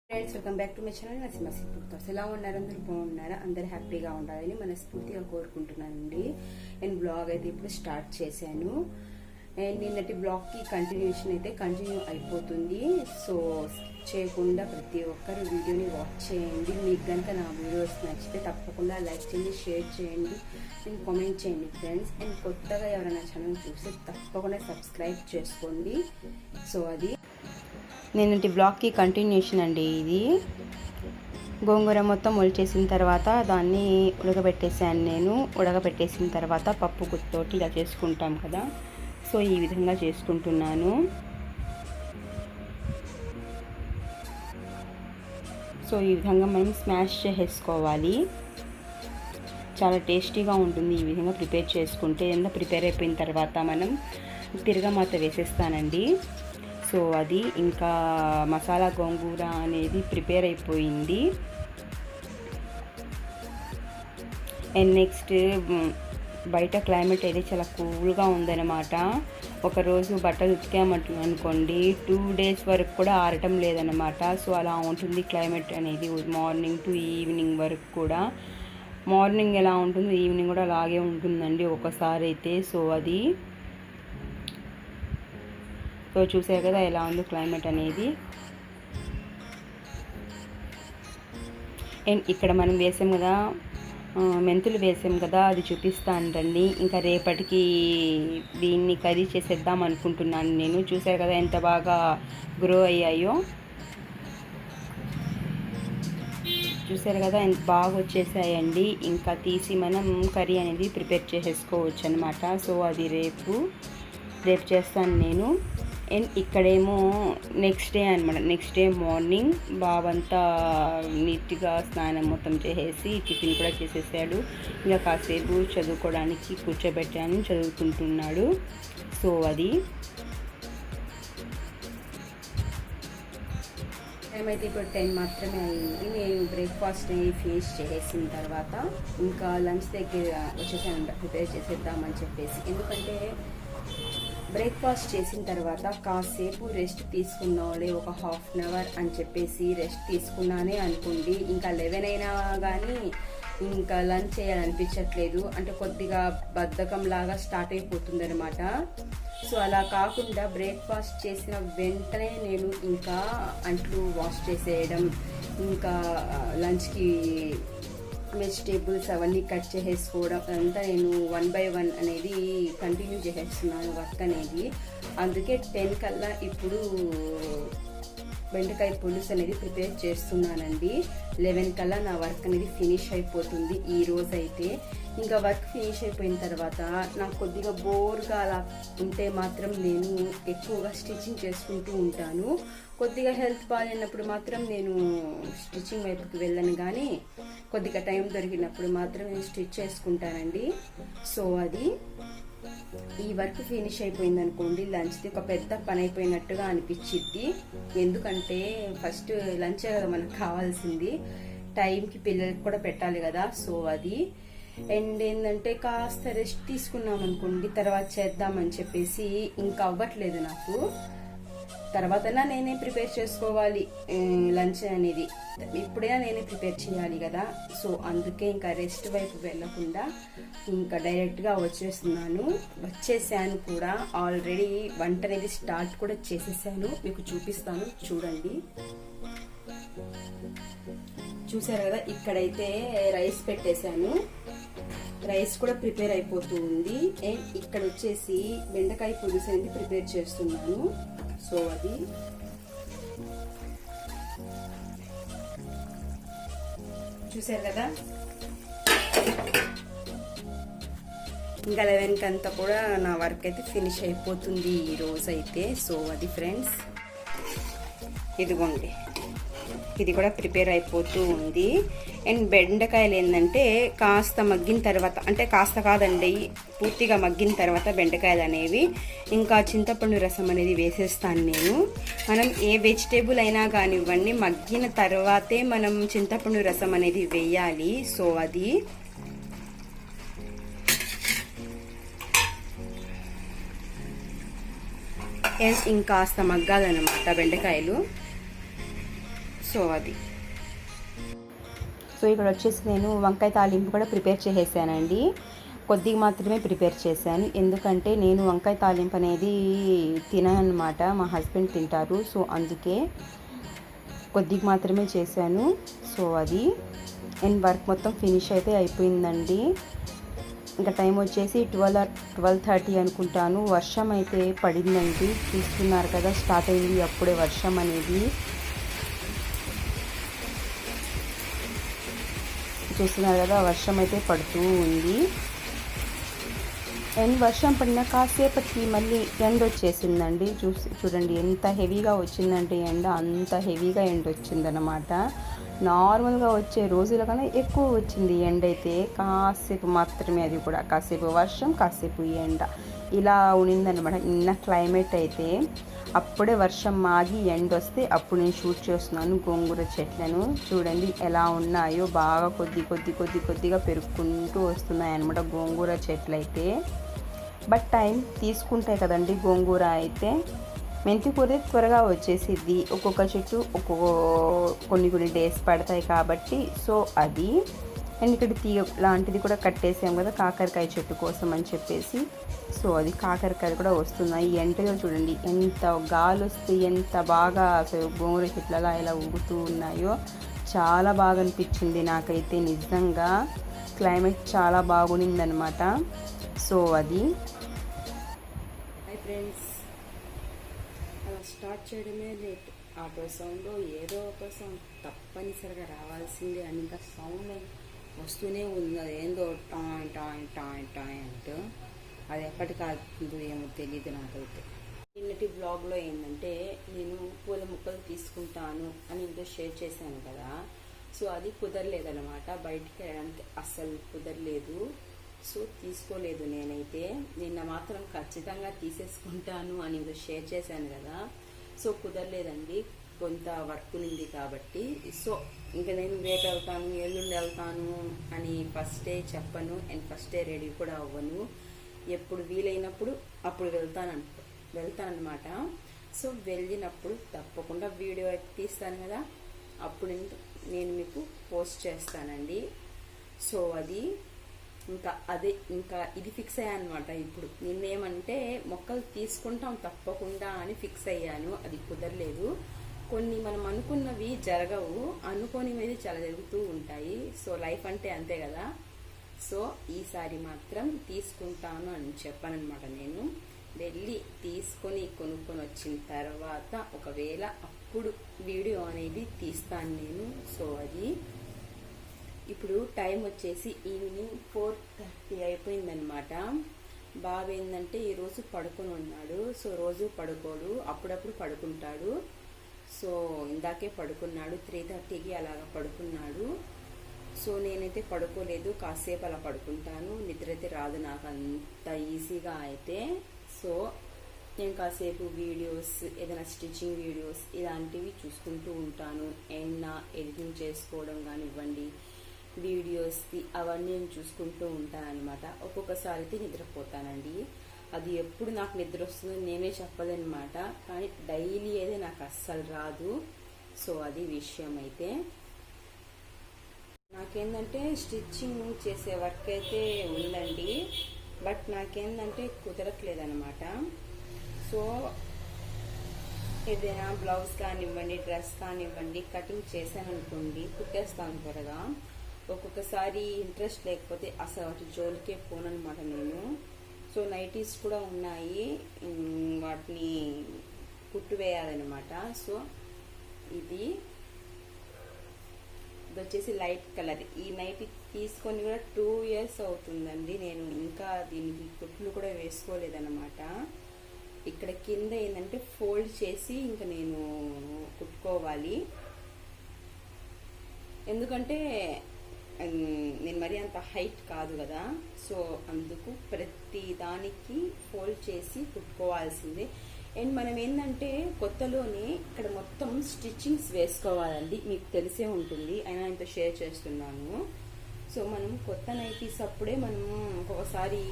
Friends, welcome back to my channel Naseema simple thoughts. ఎలా ఉన్నారు? అందరూ బాగున్నారా? అందరూ హ్యాపీగా ఉండాలని మనస్ఫూర్తిగా కోరుకుంటున్నానండి. నేను బ్లాగ్ అయితే ఇప్పుడు స్టార్ట్ చేశాను. అండ్ నిన్నటి బ్లాగ్కి కంటిన్యూషన్ అయితే కంటిన్యూ అయిపోతుంది. సో చేయకుండా ప్రతి ఒక్కరు వీడియోని వాచ్ చేయండి. మీకు కనుక నా వీడియోస్ నచ్చితే తప్పకుండా లైక్ చేయండి, షేర్ చేయండి అండ్ కామెంట్ చేయండి ఫ్రెండ్స్. అండ్ కొత్తగా ఎవరైనా ఛానల్ చూస్తే తప్పకుండా సబ్స్క్రైబ్ చేసుకోండి. సో అది నిన్నటి బ్లాగ్కి కంటిన్యూషన్ అండి. ఇది గోంగూర మొత్తం ఒలిచేసిన తర్వాత దాన్ని ఉడకబెట్టేసాను. నేను ఉడకబెట్టేసిన తర్వాత పప్పు గుత్తోటి ఇలా చేసుకుంటాం కదా, సో ఈ విధంగా చేసుకుంటున్నాను. సో ఈ విధంగా మనం స్మాష్ చేసేసుకోవాలి. చాలా టేస్టీగా ఉంటుంది ఈ విధంగా ప్రిపేర్ చేసుకుంటే. ఎంత ప్రిపేర్ అయిపోయిన తర్వాత మనం తిరగమాత వేసేస్తానండి. సో అది ఇంకా మసాలా గోంగూర అనేది ప్రిపేర్ అయిపోయింది. అండ్ నెక్స్ట్ బయట క్లైమేట్ అయితే చాలా కూల్గా ఉందన్నమాట. ఒకరోజు బట్టలు ఉతికామంటు అనుకోండి 2 days వరకు కూడా ఆరటం లేదన్నమాట. సో అలా ఉంటుంది క్లైమేట్ అనేది. మార్నింగ్ టు ఈవినింగ్ వరకు కూడా, మార్నింగ్ ఎలా ఉంటుందో ఈవినింగ్ కూడా అలాగే ఉంటుందండి ఒకసారి అయితే. సో అది సో చూసారు కదా ఎలా ఉందో క్లైమేట్ అనేది. అండ్ ఇక్కడ మనం వేసాం కదా, మెంతులు వేసాం కదా, అది చూపిస్తానండి. ఇంకా రేపటికి దీన్ని కర్రీ చేసేద్దాం అనుకుంటున్నాను నేను. చూసారు కదా ఎంత బాగా గ్రో అయ్యాయో. చూసారు కదా ఎంత బాగా వచ్చేసాయండి. ఇంకా తీసి మనం కర్రీ అనేది ప్రిపేర్ చేసేసుకోవచ్చు అనమాట. సో అది రేపు చేస్తాను నేను. అండ్ ఇక్కడేమో నెక్స్ట్ డే అనమాట. నెక్స్ట్ డే మార్నింగ్ బాబంతా నీట్గా స్నానం మొత్తం చేసేసి టిఫిన్ కూడా చేసేసాడు. ఇంకా కాసేపు చదువుకోవడానికి కూర్చోబెట్టాను, చదువుకుంటున్నాడు. సో అది టైం అయితే ఇప్పుడు 10 మాత్రమే అయింది. నేను బ్రేక్ఫాస్ట్ అనేది ఫినిష్ చేసేసిన తర్వాత ఇంకా లంచ్ దగ్గర వచ్చేసాను, ప్రిపేర్ చేసేద్దామని చెప్పేసి. ఎందుకంటే బ్రేక్ఫాస్ట్ చేసిన తర్వాత కాసేపు రెస్ట్ తీసుకున్నాడే, ఒక 1/2 hour అని చెప్పేసి రెస్ట్ తీసుకున్నానే అనుకోండి. ఇంకా 11 అయినా కానీ ఇంకా లంచ్ చేయాలనిపించట్లేదు. అంటే కొద్దిగా బద్ధకం లాగా స్టార్ట్ అయిపోతుంది అనమాట. సో అలా కాకుండా బ్రేక్ఫాస్ట్ చేసిన వెంటనే నేను ఇంకా అంట్లు వాష్ చేసేయడం, ఇంకా లంచ్కి వెజిటేబుల్స్ అవన్నీ కట్ చేసేసుకోవడం, అదంతా నేను 1 by 1 అనేది కంటిన్యూ చేసేస్తున్నాను వర్క్ అనేది. అందుకే 10 కల్లా ఇప్పుడు బెండకాయ పులుసు అనేది ప్రిపేర్ చేస్తున్నానండి. 11 కల్లా నా వర్క్ అనేది ఫినిష్ అయిపోతుంది ఈ రోజు అయితే. ఇంకా వర్క్ ఫినిష్ అయిపోయిన తర్వాత నాకు కొద్దిగా బోర్గా అలా ఉంటే మాత్రం నేను ఎక్కువగా స్టిచ్చింగ్ చేసుకుంటూ ఉంటాను. కొద్దిగా హెల్త్ బాగాలేనప్పుడు మాత్రం నేను స్టిచ్చింగ్ వైపుకి వెళ్ళను, కానీ కొద్దిగా టైం దొరికినప్పుడు మాత్రం నేను స్టిచ్ చేసుకుంటానండి. సో అది ఈ వర్క్ ఫినిష్ అయిపోయింది అనుకోండి, లంచ్ది ఒక పెద్ద పని అయిపోయినట్టుగా అనిపించింది. ఎందుకంటే ఫస్ట్ లంచే కదా మనకు కావాల్సింది, టైంకి పిల్లలకి కూడా పెట్టాలి కదా. సో అది అండ్ ఏంటంటే కాస్త రెస్ట్ తీసుకున్నాం అనుకోండి, తర్వాత చేద్దామని చెప్పేసి ఇంకా అవ్వట్లేదు నాకు. తర్వాతనా నేనే ప్రిపేర్ చేసుకోవాలి లంచ్ అనేది, ఇప్పుడైనా నేనే ప్రిపేర్ చేయాలి కదా. సో అందుకే ఇంకా రెస్ట్ వైపు వెళ్ళకుండా ఇంకా డైరెక్ట్గా వచ్చేసాను కూడా. ఆల్రెడీ వంట అనేది స్టార్ట్ కూడా చేసేసాను, మీకు చూపిస్తాను చూడండి. చూసారు కదా, ఇక్కడైతే రైస్ పెట్టేశాను, రైస్ కూడా ప్రిపేర్ అయిపోతూ ఉంది. అండ్ ఇక్కడ వచ్చేసి బెండకాయ పులుసు అనేది ప్రిపేర్ చేస్తున్నాను. సో అది చూసారు కదా, ఇంకా 11 కంతా కూడా నా వర్క్ అయితే ఫినిష్ అయిపోతుంది ఈ రోజు అయితే. సో అది ఫ్రెండ్స్, ఇదిగోండి ఇది కూడా ప్రిపేర్ అయిపోతూ ఉంది. అండ్ బెండకాయలు ఏంటంటే కాస్త మగ్గిన తర్వాత, అంటే కాస్త కాదండి పూర్తిగా మగ్గిన తర్వాత బెండకాయలు అనేవి ఇంకా చింతపండు రసం అనేది వేసేస్తాను నేను. మనం ఏ వెజిటేబుల్ అయినా కానివ్వండి మగ్గిన తర్వాతే మనం చింతపండు రసం అనేది వేయాలి. సో అది ఇంకాస్త మగ్గాలన్నమాట బెండకాయలు. సో అది. సో ఇక్కడ వచ్చేసి నేను వంకాయ తాలింపు కూడా ప్రిపేర్ చేసేసానండి. కొద్దిగా మాత్రమే ప్రిపేర్ చేశాను, ఎందుకంటే నేను వంకాయ తాలింపు అనేది తిననమాట, మా హస్బెండ్ తింటారు. సో అందుకే కొద్దిగా మాత్రమే చేశాను. సో అది అండ్ వర్క్ మొత్తం ఫినిష్ అయితే అయిపోయిందండి. ఇంకా టైం వచ్చేసి 12:30 అనుకుంటాను. వర్షం అయితే పడిందండి, చూస్తున్నారు కదా, స్టార్ట్ అయింది అప్పుడే వర్షం అనేది. చూస్తున్నారు కదా, వర్షం అయితే పడుతూ ఉంది. అండ్ వర్షం పడిన కాసేపటికి మళ్ళీ ఎండ వచ్చేసిందండి. చూడండి ఎంత హెవీగా వచ్చిందంటే ఎండ, అంత హెవీగా ఎండ వచ్చిందనమాట. నార్మల్గా వచ్చే రోజుల కన్నా ఎక్కువ వచ్చింది ఎండ అయితే. కాసేపు మాత్రమే, అది కూడా కాసేపు వర్షం కాసేపు ఎండ, ఇలా ఉన్నిందనమాట నిన్న క్లైమేట్ అయితే. అప్పుడే వర్షం ఆగి ఎండ వస్తే అప్పుడు నేను షూట్ చేస్తున్నాను గోంగూర చెట్లను. చూడండి ఎలా ఉన్నాయో, బాగా కొద్దిగా పెరుక్కుంటూ వస్తున్నాయి అన్నమాట గోంగూర చెట్లు అయితే. బట్ టైం తీసుకుంటాయి కదండి గోంగూర అయితే. మెంతి కూర త్వరగా వచ్చేసిద్ది, ఒక్కొక్క చెట్టు కొన్ని డేస్ పడతాయి కాబట్టి. సో అది. అండ్ ఇక్కడ తీగ లాంటిది కూడా కట్టేసాం కదా కాకరకాయ చెట్టు కోసం అని చెప్పేసి. సో అది కాకరకాయలు కూడా వస్తున్నాయి. ఎంటగా చూడండి ఎంత గాలి వస్తే ఎంత బాగా అసలు గోంగూర చెట్లలా ఇలా ఊగుతూ ఉన్నాయో. చాలా బాగా అనిపించింది నాకైతే నిజంగా. క్లైమేట్ చాలా బాగుందనమాట. సో అది. హాయ్ ఫ్రెండ్స్, అలా స్టార్ట్ చేయడమే లేట్. ఆటో సౌండ్ ఏదో ఒక సౌండ్ తప్పనిసరిగా రావాల్సిందే అని ఇంకా సౌండ్ వస్తూనే ఉంది. అది ఏందో టాయ్ టాయ్ టాయ్ టాయ్ అంటూ, అది ఎప్పటికి ఆగుతుందో ఏమో తెలియదు నాకైతే. నిన్నటి బ్లాగ్లో ఏంటంటే నేను పూల మొక్కలు తీసుకుంటాను అని ఇంట్లో షేర్ చేశాను కదా. సో అది కుదరలేదన్నమాట, బయటికి వెళ్ళడానికి అస్సలు కుదరలేదు. సో తీసుకోలేదు నేనైతే. నిన్న మాత్రం ఖచ్చితంగా తీసేసుకుంటాను అని ఇంట్లో షేర్ చేశాను కదా. సో కుదరలేదండి, కొంత వర్క్ ఉంది కాబట్టి. సో ఇంకా నేను రేపు వెళ్తాను, ఎల్లుండి వెళ్తాను అని ఫస్టే చెప్పను అండ్ ఫస్టే రెడీ కూడా అవ్వను. ఎప్పుడు వీలైనప్పుడు అప్పుడు వెళ్తానన్నమాట. సో వెళ్ళినప్పుడు తప్పకుండా వీడియో తీస్తాను కదా, అప్పుడు నేను మీకు పోస్ట్ చేస్తానండి. సో అది ఇంకా ఇది ఫిక్స్ అయ్యాను అనమాట. ఇప్పుడు నిన్నేమంటే మొక్కలు తీసుకుంటాం తప్పకుండా అని ఫిక్స్ అయ్యాను. అది కుదరలేదు. కొన్ని మనం అనుకున్నవి జరగవు, అనుకోనివి చాలా జరుగుతూ ఉంటాయి. సో లైఫ్ అంటే అంతే కదా. సో ఈసారి మాత్రం తీసుకుంటాను అని చెప్పానమాట. నేను వెళ్ళి కొనుక్కొని వచ్చిన తర్వాత ఒకవేళ అప్పుడు వీడియో అనేది తీస్తాను నేను. సో అది. ఇప్పుడు టైం వచ్చేసి ఈవినింగ్ 4:30 అయిపోయిందనమాట. బాబు ఏంటంటే ఈరోజు పడుకొని ఉన్నాడు. సో రోజు పడుకోడు, అప్పుడప్పుడు పడుకుంటాడు. సో ఇందాకే పడుకున్నాడు, 3:30కి అలాగా పడుకున్నాడు. సో నేనైతే పడుకోలేదు, కాసేపు అలా పడుకుంటాను. నిద్ర అయితే రాదు నాకు అంత ఈజీగా అయితే. సో నేను కాసేపు వీడియోస్, ఏదైనా స్టిచ్చింగ్ వీడియోస్ ఇలాంటివి చూసుకుంటూ ఉంటాను. ఏమైనా ఎడిటింగ్ చేసుకోవడం కానివ్వండి, వీడియోస్కి అవన్నీ నేను చూసుకుంటూ ఉంటాను అనమాట. ఒక్కొక్కసారి అయితే నిద్రపోతానండి. అది ఎప్పుడు నాకు నిద్ర వస్తుందో నేనే చెప్పదనమాట. కానీ డైలీ అయితే నాకు అస్సలు రాదు. సో అది విషయం అయితే. నాకేంటంటే స్టిచ్చింగ్ చేసే వర్క్ అయితే ఉందండి, బట్ నాకేంటంటే కుదరట్లేదనమాట. సో ఏదైనా బ్లౌజ్ కానివ్వండి, డ్రెస్ కానివ్వండి కటింగ్ చేశాను అనుకోండి, కుట్టేస్తాను త్వరగా. ఒక్కొక్కసారి ఇంట్రెస్ట్ లేకపోతే అసలు వాటి జోలికే పోనమాట నేను. సో నైటీస్ కూడా ఉన్నాయి, వాటిని కుట్టు వేయాలన్నమాట. సో ఇది వచ్చేసి లైట్ కలర్. ఈ నైటీ తీసుకొని కూడా 2 years అవుతుందండి. నేను ఇంకా దీనికి కుట్లు కూడా వేసుకోలేదన్నమాట. ఇక్కడ కింద ఏంటంటే ఫోల్డ్ చేసి ఇంకా నేను కుట్టుకోవాలి. ఎందుకంటే నేను మరీ అంత హైట్ కాదు కదా. సో అందుకు ప్రతి దానికి ఫోల్డ్ చేసి కుట్టుకోవాల్సిందే. అండ్ మనం ఏంటంటే కొత్తలోనే ఇక్కడ మొత్తం స్టిచ్చింగ్స్ వేసుకోవాలండి, మీకు తెలిసే ఉంటుంది, అయినా ఇంత షేర్ చేస్తున్నాను. సో మనం కొత్త నైటీస్ అప్పుడే మనం ఒక్కొక్కసారి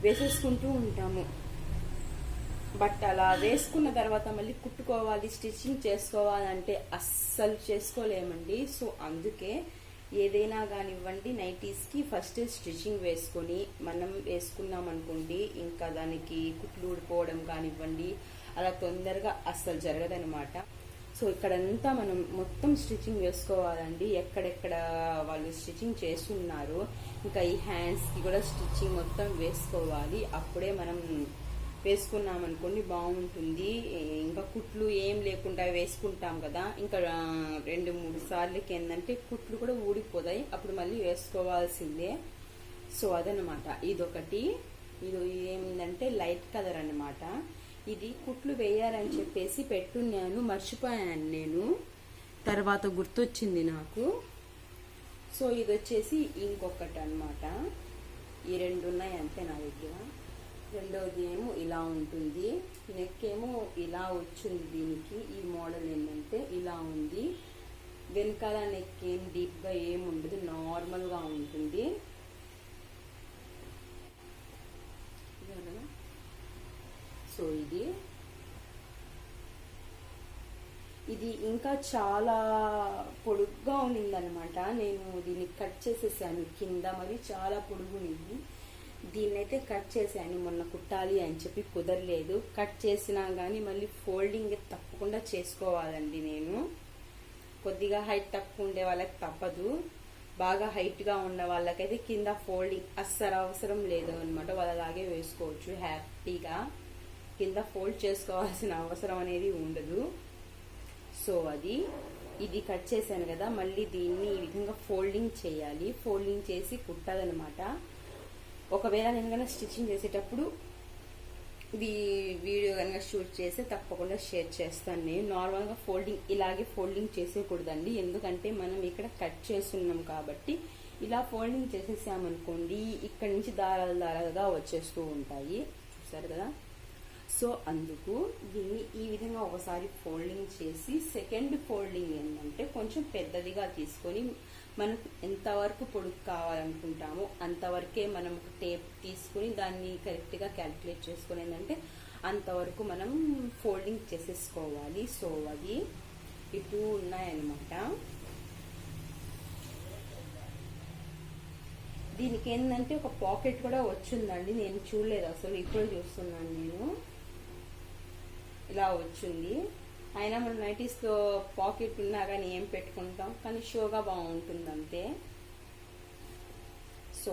వేసేసుకుంటూ ఉంటాము. బట్ అలా వేసుకున్న తర్వాత మళ్ళీ కుట్టుకోవాలి, స్టిచ్చింగ్ చేసుకోవాలంటే అస్సలు చేసుకోలేమండి. సో అందుకే ఏదైనా కానివ్వండి నైటీస్కి ఫస్ట్ స్టిచ్చింగ్ వేసుకొని మనం వేసుకున్నాం అనుకోండి, ఇంకా దానికి కుట్లు ఊడిపోవడం కానివ్వండి అలా తొందరగా అస్సలు జరగదనమాట. సో ఇక్కడంతా మనం మొత్తం స్టిచ్చింగ్ వేసుకోవాలండి, ఎక్కడెక్కడ వాళ్ళు స్టిచ్చింగ్ చేస్తున్నారు. ఇంకా ఈ హ్యాండ్స్కి కూడా స్టిచ్చింగ్ మొత్తం వేసుకోవాలి. అప్పుడే మనం వేసుకున్నాం అనుకోండి బాగుంటుంది. ఇంకా కుట్లు ఏం లేకుండా వేసుకుంటాం కదా, ఇంకా 2-3 సార్లకి ఏంటంటే కుట్లు కూడా ఊడిపోతాయి, అప్పుడు మళ్ళీ వేసుకోవాల్సిందే. సో అదనమాట. ఇదొకటి. ఇది ఏమిందంటే లైట్ కలర్ అనమాట. ఇది కుట్లు వేయాలని చెప్పేసి పెట్టున్నాను, మర్చిపోయాను నేను, తర్వాత గుర్తొచ్చింది నాకు. సో ఇది వచ్చేసి ఇంకొకటి అనమాట. ఈ 2 ఉన్నాయి అంతే నా దగ్గర. రెండోది ఏమో ఇలా ఉంటుంది, నెక్ ఏమో ఇలా వచ్చింది. దీనికి ఈ మోడల్ ఏంటంటే ఇలా ఉంది. వెనకాల నెక్ ఏం డీప్గా ఏం ఉండదు, నార్మల్గా ఉంటుంది. సో ఇది ఇంకా చాలా పొడుగ్గా ఉన్నిందనమాట. నేను దీన్ని కట్ చేసేసాను కింద, మరి చాలా పొడుగునింది. దీన్నైతే కట్ చేశాను మొన్న కుట్టాలి అని చెప్పి, కుదరలేదు. కట్ చేసినా కానీ మళ్ళీ ఫోల్డింగ్ తప్పకుండా చేసుకోవాలండి. నేను కొద్దిగా హైట్ తక్కువ ఉండే వాళ్ళకి తప్పదు, బాగా హైట్గా ఉన్న వాళ్ళకైతే కింద ఫోల్డింగ్ అస్సలు అవసరం లేదు అనమాట. వాళ్ళు అలాగే వేసుకోవచ్చు హ్యాపీగా, కింద ఫోల్డ్ చేసుకోవాల్సిన అవసరం అనేది ఉండదు. సో ఇది కట్ చేశాను కదా, మళ్ళీ దీన్ని ఈ విధంగా ఫోల్డింగ్ చేయాలి. ఫోల్డింగ్ చేసి కుట్టాలన్నమాట. ఒకవేళ నేను కనుక స్టిచ్చింగ్ చేసేటప్పుడు వీడియో కనుక షూట్ చేస్తే తప్పకుండా షేర్ చేస్తాను. నేను నార్మల్గా ఇలాగే ఫోల్డింగ్ చేసేయకూడదండి, ఎందుకంటే మనం ఇక్కడ కట్ చేస్తున్నాం కాబట్టి. ఇలా ఫోల్డింగ్ చేసేసామనుకోండి, ఇక్కడ నుంచి దారాలుగా వచ్చేస్తూ ఉంటాయి, చూసారు కదా. సో అందుకు దీన్ని ఈ విధంగా ఒకసారి ఫోల్డింగ్ చేసి, సెకండ్ ఫోల్డింగ్ ఏంటంటే కొంచెం పెద్దదిగా తీసుకొని, మనకు ఎంతవరకు పొడుగు కావాలనుకుంటామో అంతవరకే మనం టేప్ తీసుకుని దాన్ని కరెక్ట్గా క్యాలిక్యులేట్ చేసుకుని ఏంటంటే అంతవరకు మనం ఫోల్డింగ్ చేసేసుకోవాలి. సో ఇటు ఉన్నాయన్నమాట. దీనికి ఏంటంటే ఒక పాకెట్ కూడా వచ్చిందండి, నేను చూడలేదు అసలు, ఇప్పుడు చూస్తున్నాను నేను. ఇలా వచ్చింది. అయినా మనం నైటీస్లో పాకెట్ ఉన్నా కానీ ఏం పెట్టుకుంటాం, కానీ షోగా బాగుంటుంది అంతే. సో